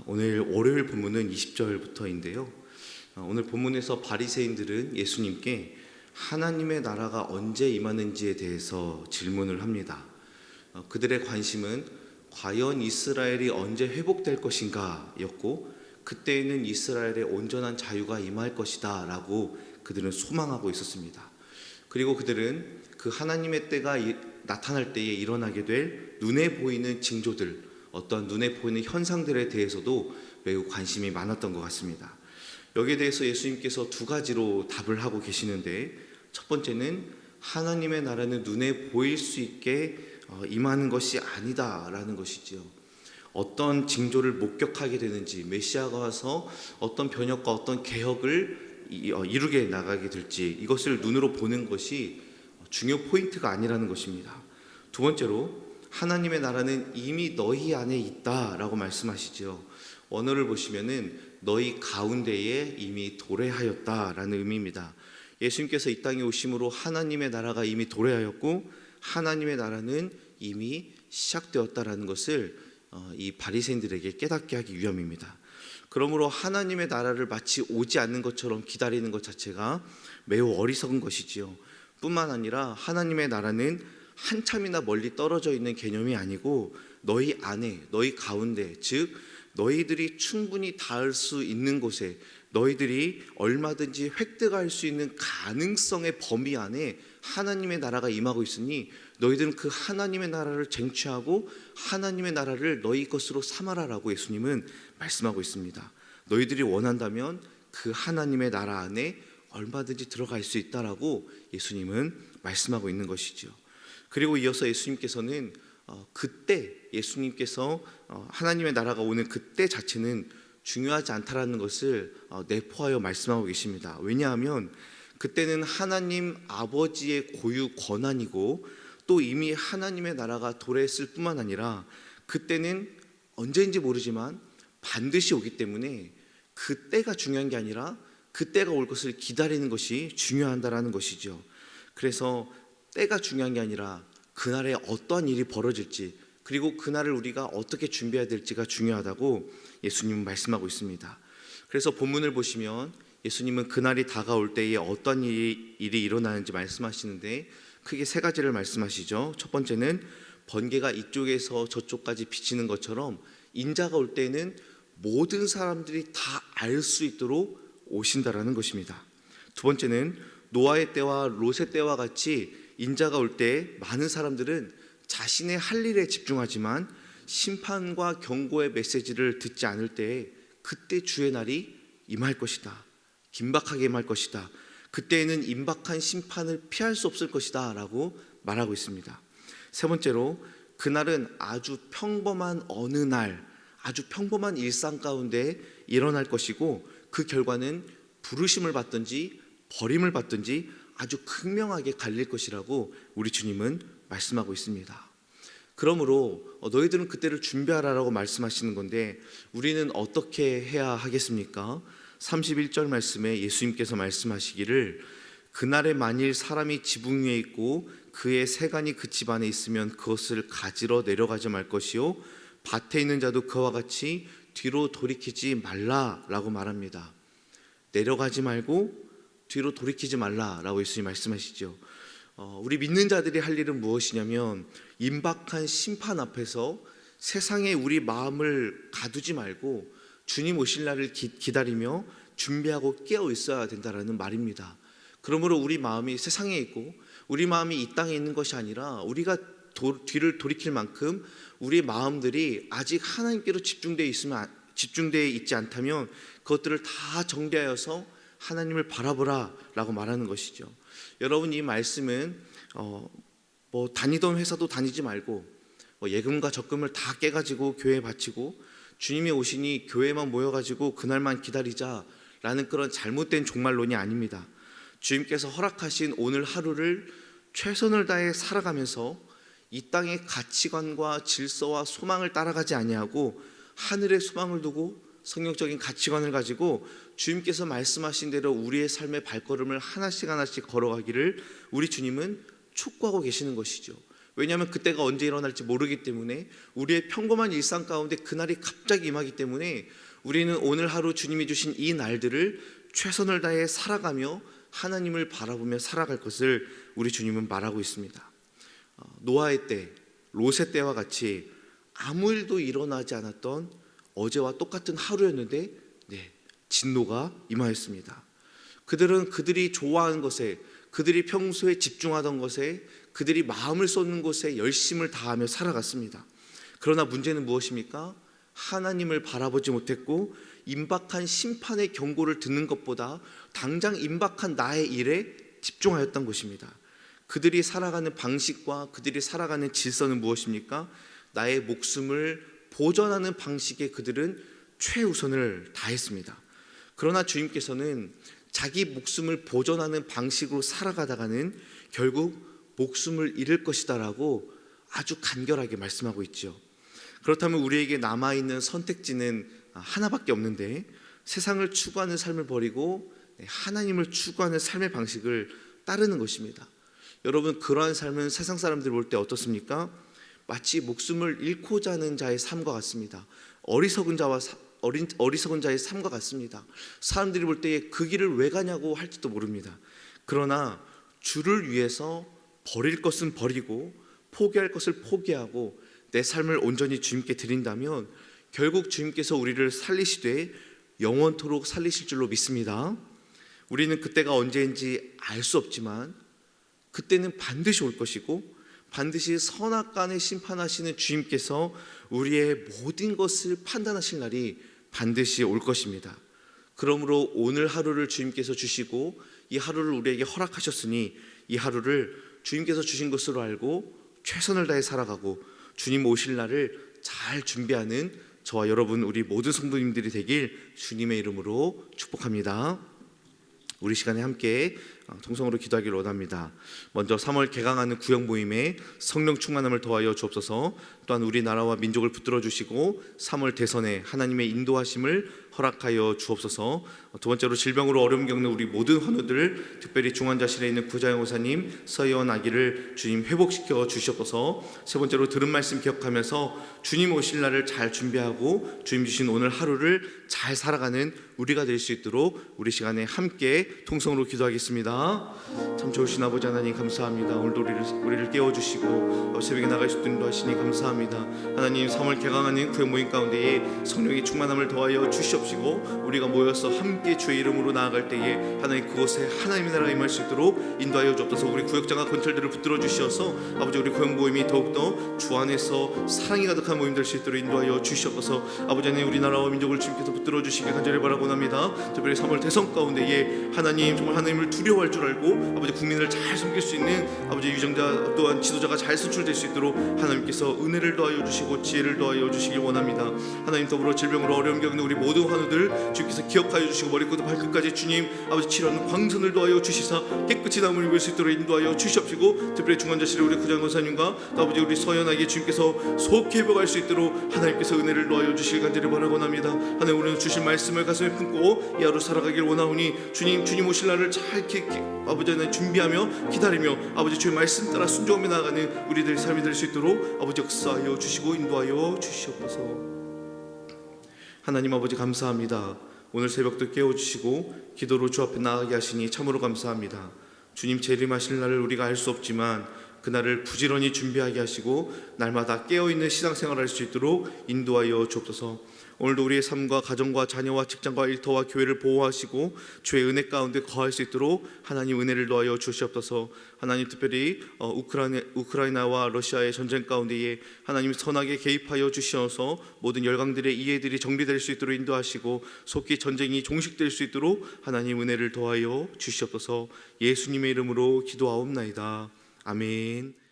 오늘 월요일 본문은 20절부터인데요. 오늘 본문에서 바리새인들은 예수님께 하나님의 나라가 언제 임하는지에 대해서 질문을 합니다. 그들의 관심은 과연 이스라엘이 언제 회복될 것인가 였고, 그때에는 이스라엘의 온전한 자유가 임할 것이다 라고 그들은 소망하고 있었습니다. 그리고 그들은 그 하나님의 때가 나타날 때에 일어나게 될 눈에 보이는 징조들, 어떤 눈에 보이는 현상들에 대해서도 매우 관심이 많았던 것 같습니다. 여기에 대해서 예수님께서 두 가지로 답을 하고 계시는데, 첫 번째는 하나님의 나라는 눈에 보일 수 있게 임하는 것이 아니다라는 것이지요. 어떤 징조를 목격하게 되는지, 메시아가 와서 어떤 변혁과 어떤 개혁을 이루게 나가게 될지, 이것을 눈으로 보는 것이 중요 포인트가 아니라는 것입니다. 두 번째로 하나님의 나라는 이미 너희 안에 있다라고 말씀하시죠. 원어를 보시면은 너희 가운데에 이미 도래하였다라는 의미입니다. 예수님께서 이 땅에 오심으로 하나님의 나라가 이미 도래하였고, 하나님의 나라는 이미 시작되었다라는 것을 이 바리새인들에게 깨닫게 하기 위함입니다. 그러므로 하나님의 나라를 마치 오지 않는 것처럼 기다리는 것 자체가 매우 어리석은 것이지요. 뿐만 아니라 하나님의 나라는 한참이나 멀리 떨어져 있는 개념이 아니고 너희 안에, 너희 가운데, 즉 너희들이 충분히 닿을 수 있는 곳에, 너희들이 얼마든지 획득할 수 있는 가능성의 범위 안에 하나님의 나라가 임하고 있으니 너희들은 그 하나님의 나라를 쟁취하고 하나님의 나라를 너희 것으로 삼아라라고 예수님은 말씀하고 있습니다. 너희들이 원한다면 그 하나님의 나라 안에 얼마든지 들어갈 수 있다라고 예수님은 말씀하고 있는 것이죠. 그리고 이어서 예수님께서는 그때, 예수님께서 하나님의 나라가 오는 그때 자체는 중요하지 않다라는 것을 내포하여 말씀하고 계십니다. 왜냐하면 그때는 하나님 아버지의 고유 권한이고, 또 이미 하나님의 나라가 도래했을 뿐만 아니라 그때는 언제인지 모르지만 반드시 오기 때문에 그때가 중요한 게 아니라 그때가 올 것을 기다리는 것이 중요하다라는 것이죠. 그래서 때가 중요한 게 아니라 그날에 어떠한 일이 벌어질지, 그리고 그날을 우리가 어떻게 준비해야 될지가 중요하다고 예수님은 말씀하고 있습니다. 그래서 본문을 보시면 예수님은 그날이 다가올 때에 어떤 일이 일어나는지 말씀하시는데 크게 세 가지를 말씀하시죠. 첫 번째는 번개가 이쪽에서 저쪽까지 비치는 것처럼 인자가 올 때는 모든 사람들이 다 알 수 있도록 오신다라는 것입니다. 두 번째는 노아의 때와 롯의 때와 같이 인자가 올 때 많은 사람들은 자신의 할 일에 집중하지만 심판과 경고의 메시지를 듣지 않을 때에 그때 주의 날이 임할 것이다, 긴박하게 임할 것이다, 그때에는 임박한 심판을 피할 수 없을 것이다 라고 말하고 있습니다. 세 번째로 그날은 아주 평범한 어느 날, 아주 평범한 일상 가운데 일어날 것이고, 그 결과는 부르심을 받든지 버림을 받든지 아주 극명하게 갈릴 것이라고 우리 주님은 말씀하고 있습니다. 그러므로 너희들은 그때를 준비하라라고 말씀하시는 건데, 우리는 어떻게 해야 하겠습니까? 31절 말씀에 예수님께서 말씀하시기를 그날에 만일 사람이 지붕 위에 있고 그의 세간이 그 집 안에 있으면 그것을 가지러 내려가지 말 것이요 밭에 있는 자도 그와 같이 뒤로 돌이키지 말라라고 말합니다. 내려가지 말고 뒤로 돌이키지 말라라고 예수님 말씀하시죠. 우리 믿는 자들이 할 일은 무엇이냐면 임박한 심판 앞에서 세상에 우리 마음을 가두지 말고 주님 오실 날을 기다리며 준비하고 깨어 있어야 된다라는 말입니다. 그러므로 우리 마음이 세상에 있고 우리 마음이 이 땅에 있는 것이 아니라 우리가 뒤를 돌이킬 만큼 우리 마음들이 아직 하나님께로 집중되어 있지 않다면 그것들을 다 정리하여서 하나님을 바라보라 라고 말하는 것이죠. 여러분, 이 말씀은 다니던 회사도 다니지 말고 예금과 적금을 다 깨가지고 교회에 바치고 주님이 오시니 교회만 모여가지고 그날만 기다리자라는 그런 잘못된 종말론이 아닙니다. 주님께서 허락하신 오늘 하루를 최선을 다해 살아가면서 이 땅의 가치관과 질서와 소망을 따라가지 아니하고 하늘의 소망을 두고 성경적인 가치관을 가지고 주님께서 말씀하신 대로 우리의 삶의 발걸음을 하나씩 하나씩 걸어가기를 우리 주님은 촉구하고 계시는 것이죠. 왜냐하면 그때가 언제 일어날지 모르기 때문에, 우리의 평범한 일상 가운데 그날이 갑자기 임하기 때문에 우리는 오늘 하루 주님이 주신 이 날들을 최선을 다해 살아가며 하나님을 바라보며 살아갈 것을 우리 주님은 말하고 있습니다. 노아의 때, 롯의 때와 같이 아무 일도 일어나지 않았던 어제와 똑같은 하루였는데 진노가 임하였습니다. 그들은 그들이 좋아하는 것에, 그들이 평소에 집중하던 것에, 그들이 마음을 쏟는 것에 열심을 다하며 살아갔습니다. 그러나 문제는 무엇입니까? 하나님을 바라보지 못했고 임박한 심판의 경고를 듣는 것보다 당장 임박한 나의 일에 집중하였던 것입니다. 그들이 살아가는 방식과 그들이 살아가는 질서는 무엇입니까? 나의 목숨을 보존하는 방식에 그들은 최우선을 다했습니다. 그러나 주님께서는 자기 목숨을 보존하는 방식으로 살아가다가는 결국 목숨을 잃을 것이다 라고 아주 간결하게 말씀하고 있죠. 그렇다면 우리에게 남아있는 선택지는 하나밖에 없는데, 세상을 추구하는 삶을 버리고 하나님을 추구하는 삶의 방식을 따르는 것입니다. 여러분, 그러한 삶은 세상 사람들이 볼 때 어떻습니까? 마치 목숨을 잃고자 하는 자의 삶과 같습니다. 어리석은 자의 삶과 같습니다. 사람들이 볼 때에 그 길을 왜 가냐고 할지도 모릅니다. 그러나 주를 위해서 버릴 것은 버리고 포기할 것을 포기하고 내 삶을 온전히 주님께 드린다면 결국 주님께서 우리를 살리시되 영원토록 살리실 줄로 믿습니다. 우리는 그때가 언제인지 알 수 없지만 그때는 반드시 올 것이고, 반드시 선악간에 심판하시는 주님께서 우리의 모든 것을 판단하실 날이 반드시 올 것입니다. 그러므로 오늘 하루를 주님께서 주시고 이 하루를 우리에게 허락하셨으니 이 하루를 주님께서 주신 것으로 알고 최선을 다해 살아가고 주님 오실 날을 잘 준비하는 저와 여러분, 우리 모든 성도님들이 되길 주님의 이름으로 축복합니다. 우리 시간에 함께 통성으로 기도하기를 원합니다. 먼저 3월 개강하는 구역 모임에 성령 충만함을 더하여 주옵소서. 또한 우리나라와 민족을 붙들어 주시고 3월 대선에 하나님의 인도하심을 허락하여 주옵소서. 두 번째로 질병으로 어려움 겪는 우리 모든 환우들, 특별히 중환자실에 있는 구자영 의사님, 서희원 아기를 주님 회복시켜 주시옵소서. 세 번째로 들은 말씀 기억하면서 주님 오실 날을 잘 준비하고 주님 주신 오늘 하루를 잘 살아가는 우리가 될 수 있도록 우리 시간에 함께 통성으로 기도하겠습니다. 참 좋으신 아버지 하나님, 감사합니다. 오늘도 우리를 깨워주시고 새벽에 나갈 수 있도록 인도하시니 감사합니다. 하나님, 3월 개강하는 구역 모임 가운데에 성령의 충만함을 더하여 주시옵시고 우리가 모여서 함께 주의 이름으로 나아갈 때에 하나님 그곳에 하나님의 나라가 임할 수 있도록 인도하여 주옵소서. 우리 구역장과 건철들을 붙들어 주시어서 아버지, 우리 구역 모임이 더욱더 주 안에서 사랑이 가득한 모임 될 수 있도록 인도하여 주시옵소서. 아버지 하나님, 우리나라와 민족을 주님께서 붙들어 주시길 간절히 바라고 합니다. 특별히 3월 대선 가운데에 하나님, 정말 하나님을 두려워할 줄 알고 아버지 국민을 잘 섬길 수 있는 아버지 유정자 또한 지도자가 잘 선출될 수 있도록 하나님께서 은혜를 더하여 주시고 지혜를 더하여 주시길 원합니다. 하나님, 더불어 질병으로 어려움 겪는 우리 모든 환우들 주님께서 기억하여 주시고 머리끝부터 발끝까지 주님 아버지 치료하는 광선을 더하여 주시사 깨끗이 남을 입을 수 있도록 인도하여 주시옵시고, 특별히 중환자실에 우리 구장 권사님과 아버지 우리 서연아기 주님께서 속히 회복할 수 있도록 하나님께서 은혜를 더하여 주시길 간절히 바라고 합니다. 하나님, 우리는 주신 말씀을 가슴에 품고 이 하루 살아가길 원하오니 주님 오실 날을 잘 아버지 하나님 준비하며 기다리며 아버지 주의 말씀 따라 순종하며 나아가는 우리들의 삶이 될 수 있도록 아버지 역사하여 주시고 인도하여 주시옵소서. 하나님 아버지, 감사합니다. 오늘 새벽도 깨워주시고 기도로 주 앞에 나아가게 하시니 참으로 감사합니다. 주님 재림하실 날을 우리가 알 수 없지만 그날을 부지런히 준비하게 하시고 날마다 깨어있는 신앙생활을 할 수 있도록 인도하여 주옵소서. 오늘도 우리의 삶과 가정과 자녀와 직장과 일터와 교회를 보호하시고 주의 은혜 가운데 거할 수 있도록 하나님 은혜를 더하여 주시옵소서. 하나님, 특별히 우크라이나와 러시아의 전쟁 가운데에 하나님 선하게 개입하여 주시어서 모든 열강들의 이해들이 정리될 수 있도록 인도하시고 속히 전쟁이 종식될 수 있도록 하나님 은혜를 더하여 주시옵소서. 예수님의 이름으로 기도하옵나이다. 아멘.